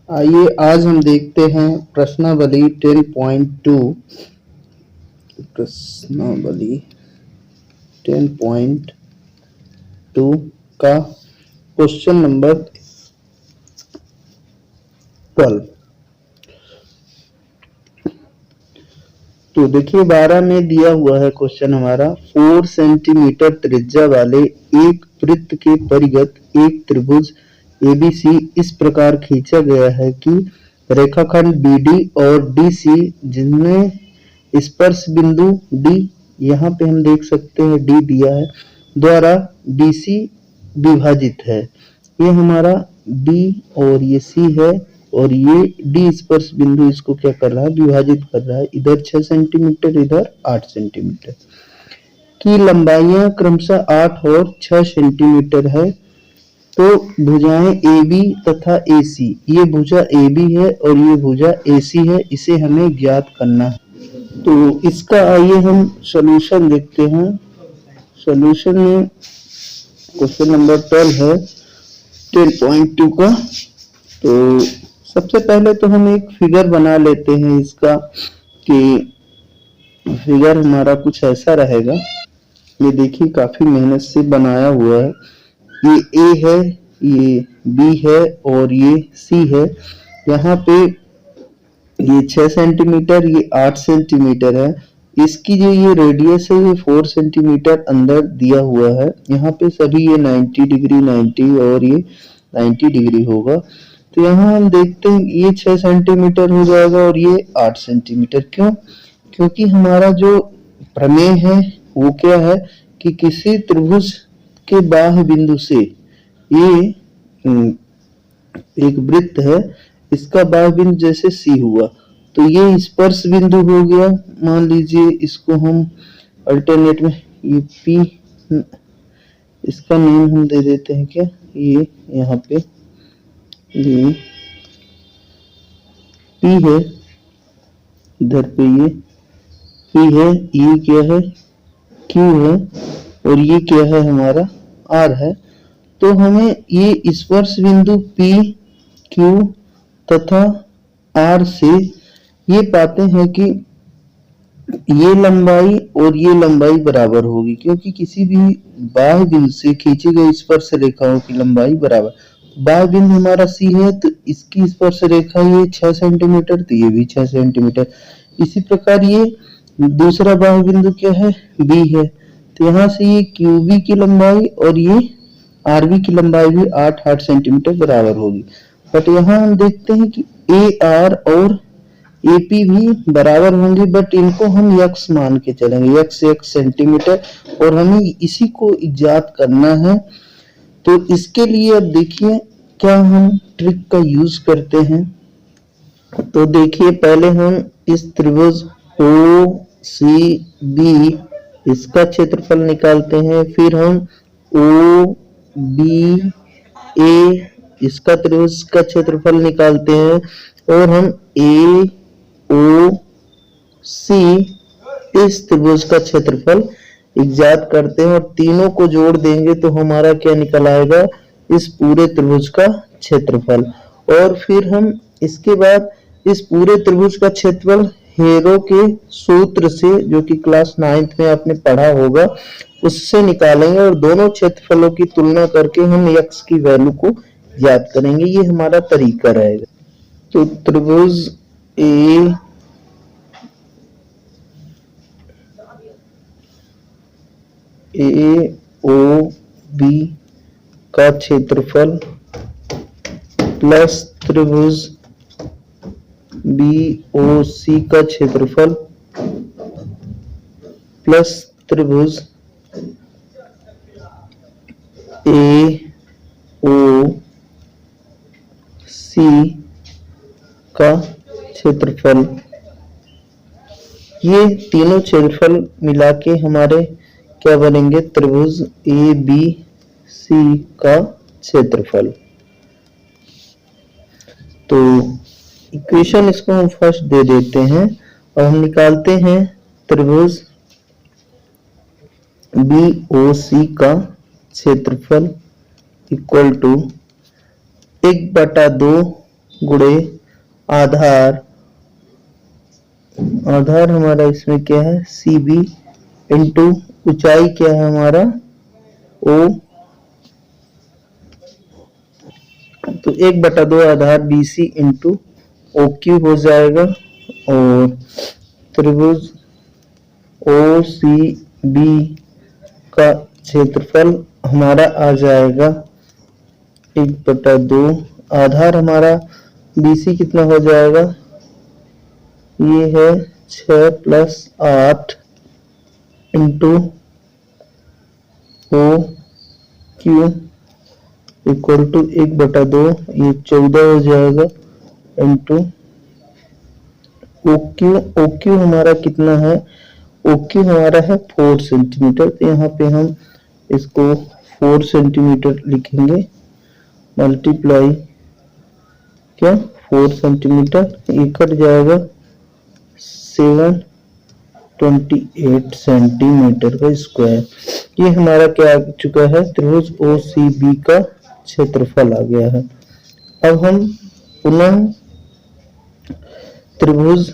आइए आज हम देखते हैं प्रश्नावली 10.2। प्रश्नावली 10.2 का क्वेश्चन नंबर 12। तो देखिए 12 में दिया हुआ है क्वेश्चन हमारा 4 सेंटीमीटर त्रिज्या वाले एक वृत्त के परिगत एक त्रिभुज एबीसी इस प्रकार खींचा गया है कि रेखाखंड बीडी और डीसी जिनमें स्पर्श बिंदु डी, यहाँ पे हम देख सकते हैं डी दिया है, द्वारा डीसी विभाजित है। ये हमारा डी और ये सी है और ये डी स्पर्श बिंदु इसको क्या कर रहा है, विभाजित कर रहा है। इधर 6 सेंटीमीटर, इधर 8 सेंटीमीटर की लंबाइयां क्रमशः 8 और 6 सेंटीमीटर है। तो भुजाएं AB तथा AC, ये भुजा AB है और ये भुजा AC है, इसे हमें ज्ञात करना है। तो इसका आइए हम सॉल्यूशन देखते हैं। सॉल्यूशन में क्वेश्चन नंबर 12 है 10.2 का। तो सबसे पहले तो हम एक फिगर बना लेते हैं इसका, कि फिगर हमारा कुछ ऐसा रहेगा। ये देखिए काफी मेहनत से बनाया हुआ है। ये A है, ये B है और ये C है। यहाँ पे ये 6 सेंटीमीटर, ये 8 सेंटीमीटर है। इसकी जो ये रेडियस है ये 4 सेंटीमीटर अंदर दिया हुआ है। यहाँ पे सभी ये 90 डिग्री 90 और ये 90 डिग्री होगा। तो यहाँ हम देखते हैं ये 6 सेंटीमीटर हो जाएगा और ये 8 सेंटीमीटर। क्यों? क्योंकि हमारा जो प्रमेय है वो क्या है कि किसी त्रिभुज के बाह्य बिंदु से, ये एक वृत्त है, इसका बाह्य बिंदु जैसे C हुआ तो ये स्पर्श बिंदु हो गया। मान लीजिए इसको हम अल्टरनेट में ये P, इसका नेम हम दे देते हैं क्या, ये यहाँ पे ये P है, इधर पे ये P है, ये क्या है Q है और ये क्या है हमारा R है। तो हमें ये स्पर्श बिंदु P, Q तथा R से ये पाते हैं कि ये लंबाई और ये लंबाई बराबर होगी, क्योंकि किसी भी बाह्य बिंदु से खींची गई स्पर्श रेखाओं की लंबाई बराबर। बाह्य बिंदु हमारा C है तो इसकी स्पर्श रेखा ये 6 सेंटीमीटर, तो ये भी 6 सेंटीमीटर। इसी प्रकार ये दूसरा बाह्य बिंदु क्या है, B है। तो यहाँ से ये QB की लंबाई और ये RB की लंबाई भी 8-8 सेंटीमीटर बराबर होगी। बट यहाँ हम देखते हैं कि AR और AP भी बराबर होंगे, बट इनको हम x मान के चलेंगे, x सेंटीमीटर, और हमें इसी को ज्ञात करना है। तो इसके लिए अब देखिए क्या हम ट्रिक का यूज करते हैं। तो देखिए पहले हम इस त्रिभुज OCB इसका क्षेत्रफल निकालते हैं, फिर हम OBA इसका त्रिभुज का क्षेत्रफल निकालते हैं, और हम AOC इस त्रिभुज का क्षेत्रफल ज्ञात करते हैं, और तीनों को जोड़ देंगे तो हमारा क्या निकल आएगा, इस पूरे त्रिभुज का क्षेत्रफल। और फिर हम इसके बाद इस पूरे त्रिभुज का क्षेत्रफल हेरो के सूत्र से, जो कि क्लास 9th में आपने पढ़ा होगा, उससे निकालेंगे और दोनों क्षेत्रफलों की तुलना करके हम x की वैल्यू को ज्ञात करेंगे। ये हमारा तरीका रहेगा। तो त्रिभुज AOB का क्षेत्रफल प्लस त्रिभुज BOC का क्षेत्रफल प्लस त्रिभुज AOC का क्षेत्रफल, ये तीनों क्षेत्रफल मिला के हमारे क्या बनेंगे, त्रिभुज ABC का क्षेत्रफल। तो इक्वेशन इसको हम फर्स्ट दे देते हैं और हम निकालते हैं त्रिभुज BOC का क्षेत्रफल इक्वल टू 1/2 गुणे आधार, आधार हमारा इसमें क्या है सी बी, इंटू ऊंचाई क्या है हमारा ओ, तो 1/2 आधार B C into O Q हो जाएगा। और त्रिभुज ओ सी बी का क्षेत्रफल हमारा आ जाएगा 1/2, आधार हमारा बी सी कितना हो जाएगा, ये है 6 + 8 into O Q equal to 1/2, ये 14 हो जाएगा इंटू ओ क्यू हमारा कितना है, ओ क्यू हमारा है 4 सेंटीमीटर, तो यहाँ पे हम इसको 4 सेंटीमीटर लिखेंगे, मल्टीप्लाई क्या 4 सेंटीमीटर, ये कट जाएगा 728 सेंटीमीटर का स्क्वायर। ये हमारा क्या आ चुका है, त्रिभुज ओ सी बी का क्षेत्रफल आ गया है। अब हम पुनः त्रिभुज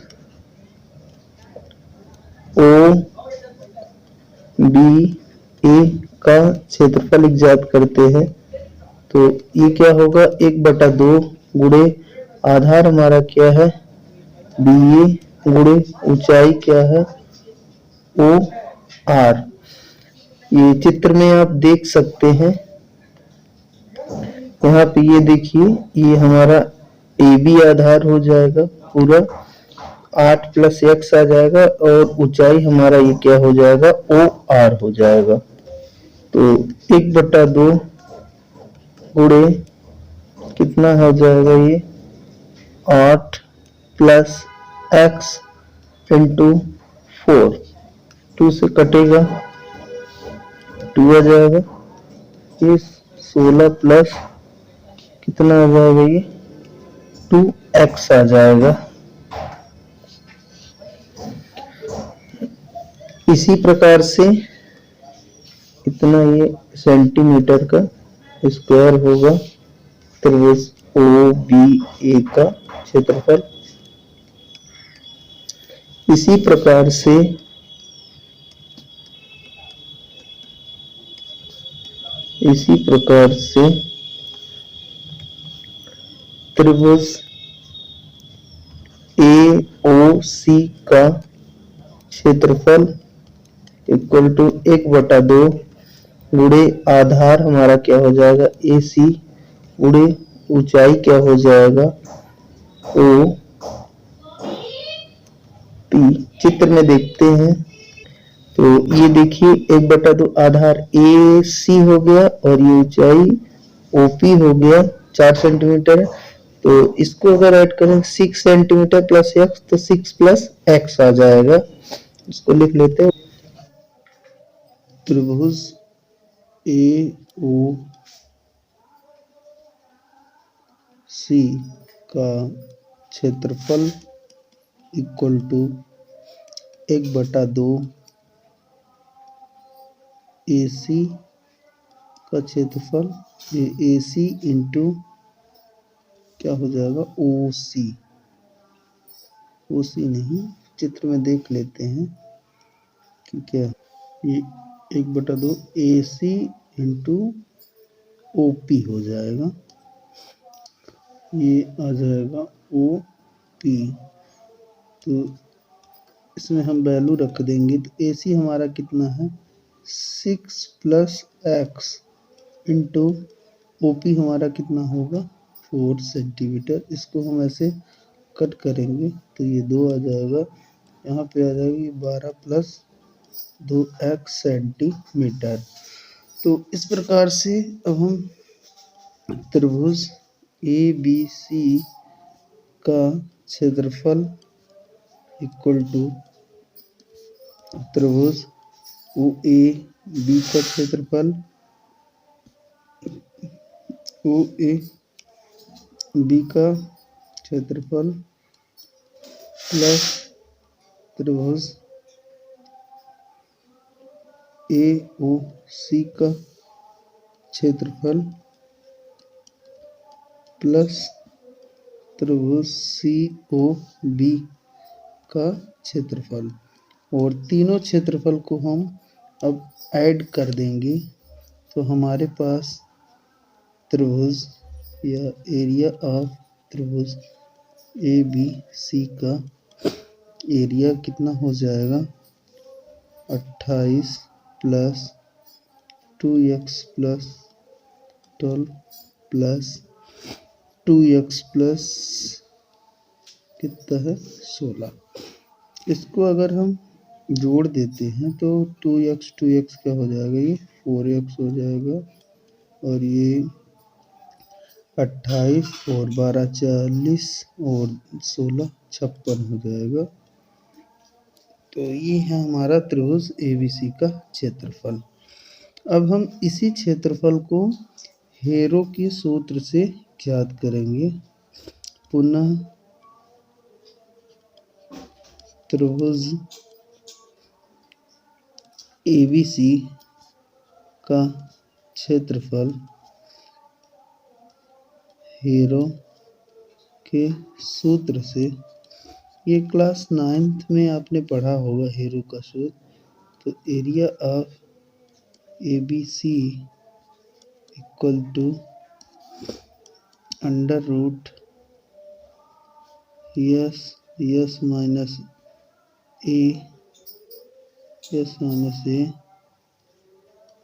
ओ बी ए का क्षेत्रफल ज्ञात करते हैं। तो ये क्या होगा 1/2 गुणे आधार हमारा क्या है बी ए गुणे ऊंचाई क्या है ओ आर। ये चित्र में आप देख सकते हैं, यहाँ पे ये देखिए ये हमारा ए बी आधार हो जाएगा पूरा 8 + x आ जाएगा, और ऊंचाई हमारा ये क्या हो जाएगा ओ आर हो जाएगा। तो 1/2 गुणे कितना हो जाएगा ये 8 + x इंटू 4, 2 से कटेगा 2 आ जाएगा, ये 16 प्लस कितना आ जाएगा ये 2x आ जाएगा। इसी प्रकार से इतना ये सेंटीमीटर का स्क्वायर होगा त्रिभुज ओ बी ए का क्षेत्रफल। इसी प्रकार से त्रिभुज ए ओ सी का क्षेत्रफल इक्वल टू 1/2 गुणे आधार हमारा क्या हो जाएगा ए सी गुणे ऊंचाई क्या हो जाएगा ओ पी। चित्र में देखते हैं तो ये देखिए 1/2 आधार ए सी हो गया और ये ऊंचाई ओपी हो गया 4 सेंटीमीटर। तो इसको अगर ऐड करें 6 सेंटीमीटर प्लस एक्स तो 6 + x आ जाएगा। इसको लिख लेते हैं, त्रिभुज ए ओ सी का क्षेत्रफल इक्वल टू 1/2 ए सी का क्षेत्रफल, ये ए सी इंटू क्या हो जाएगा ओ सी, ओ सी नहीं चित्र में देख लेते हैं कि क्या ये 1/2 ए सी इंटू ओ पी हो जाएगा, ये आ जाएगा ओ पी। तो इसमें हम वैल्यू रख देंगे, तो ए सी हमारा कितना है 6 + x इंटू ओ पी हमारा कितना होगा 4 सेंटीमीटर। इसको हम ऐसे कट करेंगे तो ये 2 आ जाएगा, यहाँ पे आ जाएगी 12 + 2x सेंटीमीटर। तो इस प्रकार से अब हम त्रिभुज ए बी सी का क्षेत्रफल इक्वल टू त्रिभुज ओ ए बी का क्षेत्रफल, ओ ए बी का क्षेत्रफल प्लस त्रिभुज ए ओ सी का क्षेत्रफल प्लस त्रिभुज COB का क्षेत्रफल। और तीनों क्षेत्रफल को हम अब ऐड कर देंगे तो हमारे पास त्रिभुज या एरिया ऑफ त्रिभुज ABC का एरिया कितना हो जाएगा 28 plus 2x plus 12 plus 2x plus कितना है 16। इसको अगर हम जोड़ देते हैं तो 2x क्या हो जाएगा, ये 4x हो जाएगा और ये 28 और 12 40 और 16 56 हो जाएगा। तो ये है हमारा त्रिभुज ABC का क्षेत्रफल। अब हम इसी क्षेत्रफल को हेरो के सूत्र से ज्ञात करेंगे। पुनः त्रिभुज ABC का क्षेत्रफल हेरो के सूत्र से, ये क्लास 9th में आपने पढ़ा होगा हेरो का सूत्र। तो area of ABC equal to under root S minus A S minus A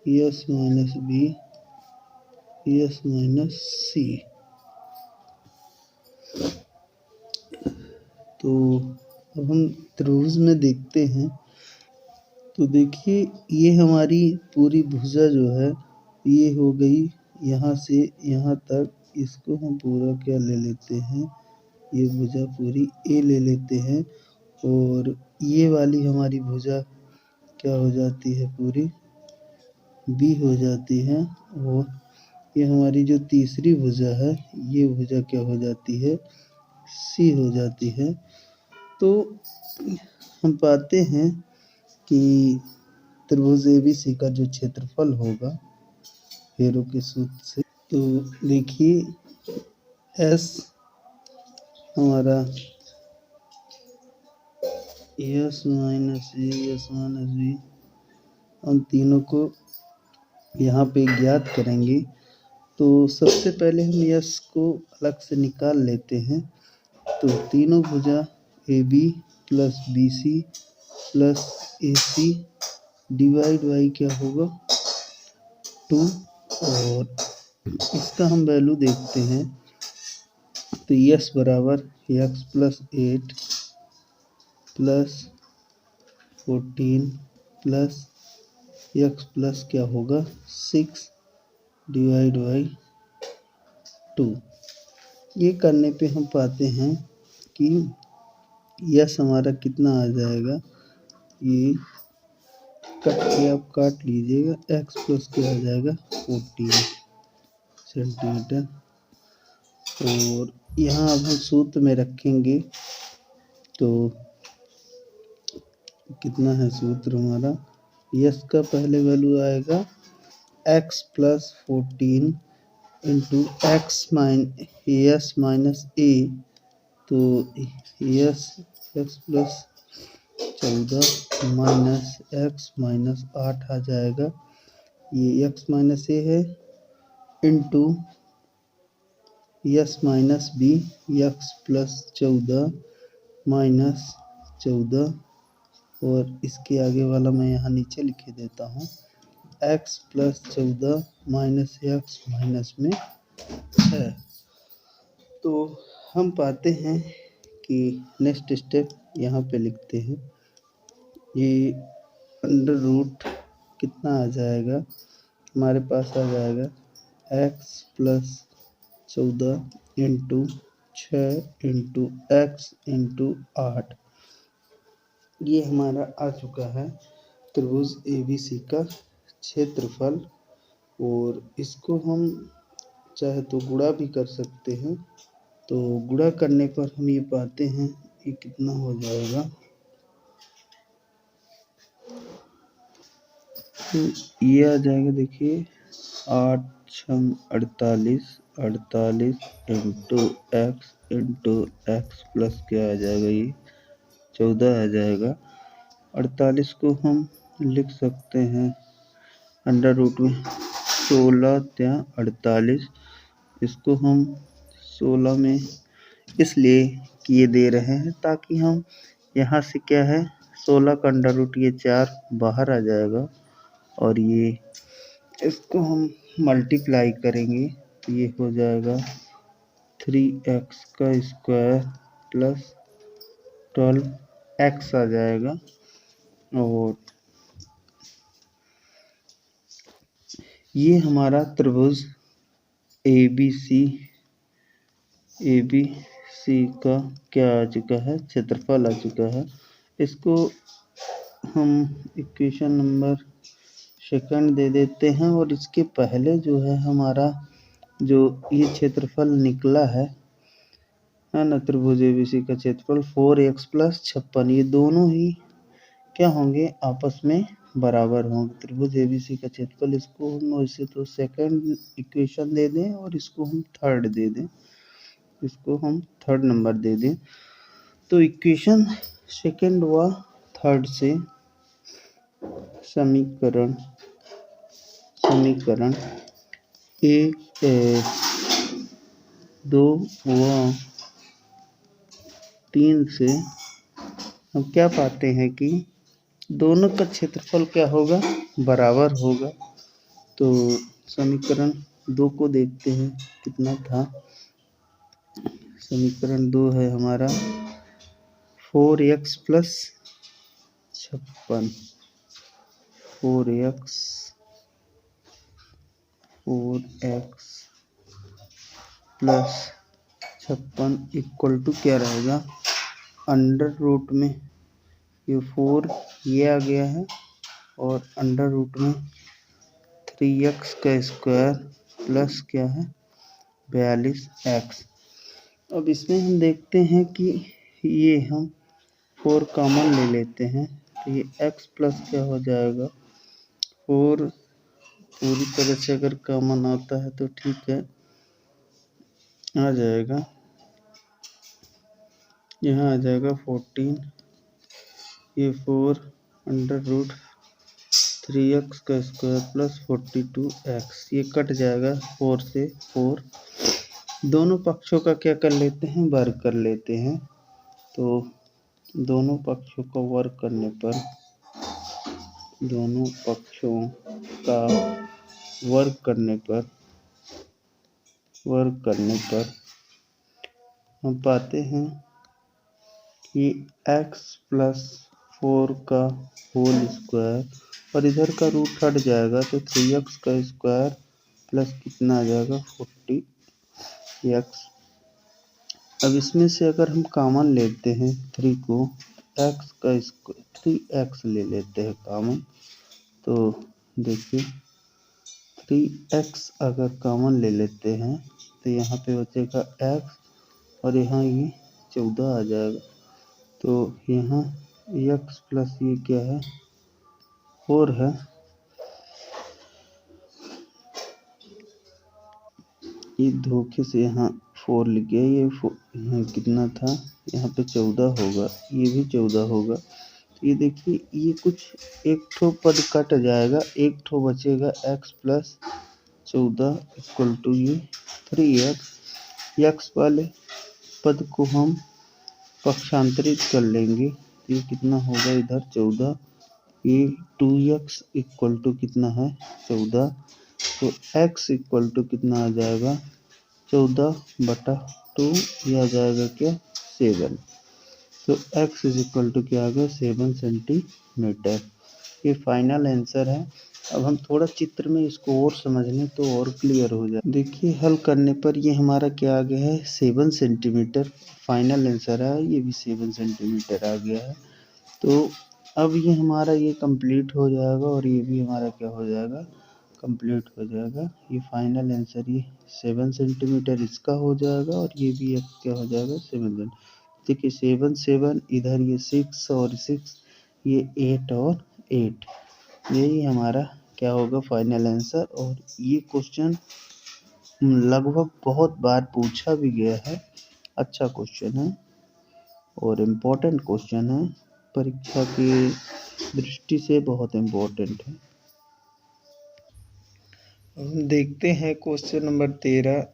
S minus B S minus C. तो अब हम त्रिभुज में देखते हैं। तो देखिए ये हमारी पूरी भुजा जो है ये हो गई यहाँ से यहाँ तक। इसको हम पूरा क्या ले लेते हैं, ये भुजा पूरी ए ले लेते हैं और ये वाली हमारी भुजा क्या हो जाती है, पूरी बी हो जाती है। और ये हमारी जो तीसरी भुजा है ये भुजा क्या हो जाती है, सी हो जाती है। तो हम पाते हैं कि त्रिभुज ABC का जो क्षेत्रफल होगा हेरो के सूत्र से, तो देखिए S हमारा यस माइनस बी, हम तीनों को यहाँ पे ज्ञात करेंगे। तो सबसे पहले हम यस को अलग से निकाल लेते हैं। तो तीनों भुजा AB plus BC plus AC divide by क्या होगा 2, और इसका हम वैल्यू देखते हैं। तो यस बराबर x plus 8 plus 14 plus x plus क्या होगा 6 डिवाइड बाई 2। ये करने पे हम पाते हैं कि यस हमारा कितना आ जाएगा, ये कट के आप काट लीजिएगा, x प्लस क्या आ जाएगा 14 सेंटीमीटर। और यहाँ अब हम सूत्र में रखेंगे तो कितना है सूत्र हमारा, यस का पहले वैल्यू आएगा x plus 14 into yes minus A. तो yes X plus 14 minus X minus 8 आ जाएगा, ये एक्स माइनस ए है, into yes minus B X plus 14 minus 14, और इसके आगे वाला मैं यहाँ नीचे लिखे देता हूँ, x plus 14 minus X minus में 6। तो हम पाते हैं कि नेक्स्ट स्टेप यहाँ पे लिखते हैं, ये अंडर रूट कितना आ जाएगा, हमारे पास आ जाएगा x plus 14 into 6 into x into 8। ये हमारा आ चुका है त्रिभुज ABC का क्षेत्रफल। और इसको हम चाहे तो गुणा भी कर सकते हैं। तो गुणा करने पर हम ये पाते हैं कि कितना हो जाएगा, तो ये आ जाएगा देखिए 8 6 48 48 इंटू एक्स प्लस क्या आ जाएगा, ये 14 आ जाएगा। 48 को हम लिख सकते हैं अंडर रूट में 16 त्या 48। इसको हम 16 में इसलिए किए दे रहे हैं ताकि हम यहाँ से क्या है 16 का अंडर रूट ये 4 बाहर आ जाएगा और ये इसको हम मल्टीप्लाई करेंगे तो ये हो जाएगा 3x का स्क्वायर प्लस 12x आ जाएगा। और ये हमारा त्रिभुज ए बी सी का क्या आ चुका है, क्षेत्रफल आ चुका है। इसको हम इक्वेशन नंबर सेकंड दे देते हैं और इसके पहले जो है हमारा जो ये क्षेत्रफल निकला है ना, त्रिभुज एबीसी का क्षेत्रफल 4x प्लस 56, ये दोनों ही क्या होंगे आपस में बराबर होंगे। त्रिभुज एबीसी का क्षेत्रफल, इसको हम वैसे तो सेकंड इक्वेशन दे दें और इसको हम थर्ड दे दें, इसको हम थर्ड नंबर दे दें। तो इक्वेशन सेकंड व थर्ड से समीकरण एक 2 व 3 से हम क्या पाते हैं कि दोनों का क्षेत्रफल क्या होगा, बराबर होगा। तो समीकरण 2 को देखते हैं कितना था। समीकरण 2 है हमारा 4x plus 56, 4x plus 56 equal to क्या रहेगा, अंडर रूट में ये 4 ये आ गया है और अंडर रूट में 3x का स्क्वायर प्लस क्या है 42x। अब इसमें हम देखते हैं कि ये हम 4 कॉमन ले लेते हैं तो ये x प्लस क्या हो जाएगा 4, पूरी तरह से अगर कॉमन आता है तो ठीक है आ जाएगा, यहाँ आ जाएगा 14, ये 4 अंडर रूट 3x का स्क्वायर प्लस 42x, ये कट जाएगा 4 से 4। दोनों पक्षों का क्या कर लेते हैं, वर्ग कर लेते हैं। तो दोनों पक्षों का वर्ग करने पर हम पाते हैं कि x प्लस 4 का होल स्क्वायर और इधर का रूट हट जाएगा तो 3x का स्क्वायर प्लस कितना आ जाएगा 40x। अब इसमें से अगर हम कॉमन लेते हैं 3 को, x का स्क्वायर 3x ले लेते हैं कॉमन, तो देखिए 3x अगर कॉमन ले लेते हैं तो यहाँ पे बचेगा x और यहाँ ये 14 आ जाएगा। तो यहाँ x प्लस ये क्या है 4 है, ये धोखे से यहाँ 4 लिख गया, ये यहाँ कितना था, यहाँ पे 14 होगा, ये भी 14 होगा। तो ये देखिए ये कुछ एक ठो पद कट जाएगा, एक ठो बचेगा x प्लस 14 इक्वल टू ये 3x। x वाले पद को हम पक्षांतरित कर लेंगे तो ये कितना होगा इधर 14, ये 2x इक्वल टू कितना है 14। तो x इक्वल टू कितना आ जाएगा 14/2, ये आ जाएगा क्या 7। तो x इज इक्वल टू क्या आ गया 7 सेंटीमीटर। ये फाइनल आंसर है। अब हम थोड़ा चित्र में इसको और समझ लें तो और क्लियर हो जाए। देखिए हल करने पर ये हमारा क्या आ गया है 7 सेंटीमीटर, फाइनल आंसर है, ये भी 7 सेंटीमीटर आ गया है। तो अब ये हमारा ये कंप्लीट हो जाएगा और ये भी हमारा क्या हो जाएगा कंप्लीट हो जाएगा। ये फाइनल आंसर ये 7 सेंटीमीटर इसका हो जाएगा और ये भी एक क्या हो जाएगा 7 सेंटीमीटर। देखिए 7 7 इधर ये 6 और 6 ये 8 और 8, यही हमारा क्या होगा फाइनल आंसर। और ये क्वेश्चन लगभग बहुत बार पूछा भी गया है। अच्छा क्वेश्चन है और इम्पोर्टेंट क्वेश्चन है, परीक्षा की दृष्टि से बहुत इम्पोर्टेंट है। हम देखते हैं क्वेश्चन नंबर 13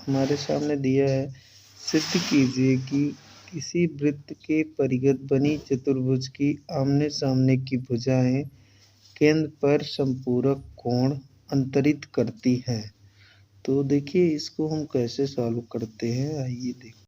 हमारे सामने दिया है। सिद्ध कीजिए कि किसी वृत्त के परिघत बनी चतुर्भुज की आमने सामने की भुजाएं केंद्र पर संपूरक कोण अंतरित करती हैं। तो देखिए इसको हम कैसे सॉल्व करते हैं, आइए देखते हैं।